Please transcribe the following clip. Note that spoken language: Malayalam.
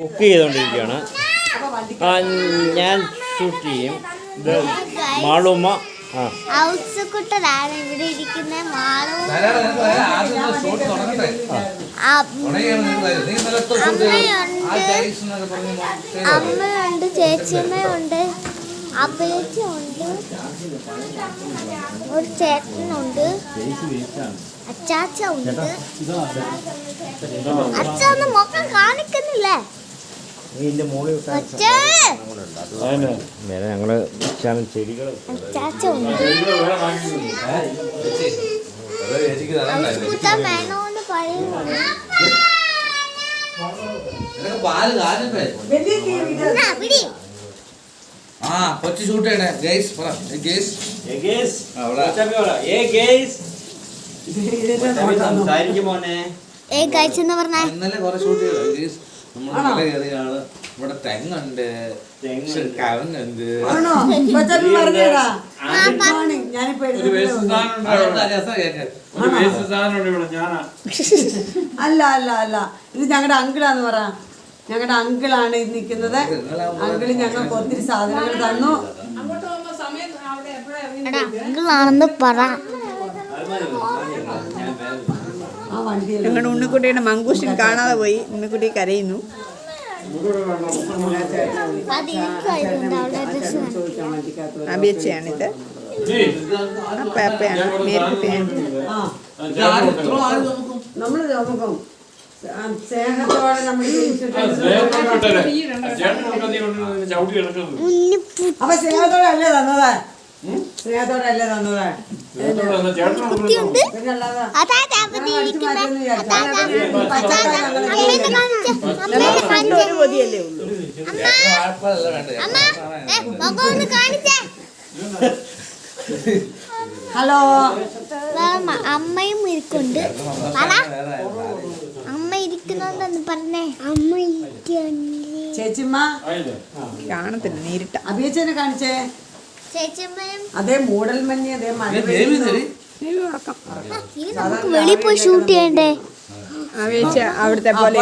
കുക്ക് ചെയ്തുകൊണ്ടിരിക്കുകയാണ്. ഞാൻ ഷൂട്ട് ചെയ്യും. ഇത് മാളുമ്മ ഇവിടെ ഇരിക്കുന്ന അമ്മയുണ്ട്, ചേച്ചിയമ്മയുണ്ട്, അപ്പേച്ചിയുണ്ട്, ഒരു ചേട്ടനുണ്ട്, അച്ചാച്ച ഉണ്ട്. അച്ഛ ഒന്നും മുഖം കാണിക്കുന്നില്ലേ? ഞങ്ങള് ചെടികൾ വേണോന്ന് പറയുന്നു. കൊച്ചു ഷൂട്ട് ചെയ്യണേ ഗൈസ് ഇന്നലെ കുറെ ഷൂട്ട് ചെയ്തു ഗൈസ്. നമ്മള് കയറിയാണ്. ഇവിടെ തെങ്ങുണ്ട്, കവങ്ങുണ്ട്. അല്ല അല്ല അല്ല, ഇത് ഞങ്ങളുടെ അങ്കിളാന്ന് പറ. ഞങ്ങളുടെ അങ്കിളാണ് ഇത് നിൽക്കുന്നത്. അങ്കിള് ഞങ്ങൾക്ക് ഒത്തിരി സാധനങ്ങൾ തന്നു. അങ്കിളാണെന്ന് പറ. ഞങ്ങളുടെ ഉണ്ണിക്കുട്ടിയുടെ മങ്കൂഷൻ കാണാതെ പോയി. ഉണ്ണിക്കുട്ടി കരയുന്നു. അബിയച്ചയാണിത്. അപ്പയാണ് മേരിക്കുട്ടിയാണ്. നമ്മള് നോക്കും സ്നേഹത്തോടെ നമ്മൾ അപ്പൊ സ്നേഹത്തോടെ അല്ലേ തന്നത്? സ്നേഹത്തോടെ അല്ലേ തന്നത്? ഹലോ, അമ്മയും ഇരിക്കുന്നുണ്ട്. അമ്മ ഇരിക്കുന്നുണ്ടെന്ന് പറഞ്ഞേ. അമ്മ ചേച്ചിമ്മ കാണത്തില്ല നേരിട്ട്. അഭിയച്ചനെ കാണിച്ചേ. അതേ മൂടൽ മഞ്ഞ്, അതേ മഴ. വെളിയിൽ പോയി ഷൂട്ട് ചെയ്യണ്ടേ? അവിടുത്തെ പോലെ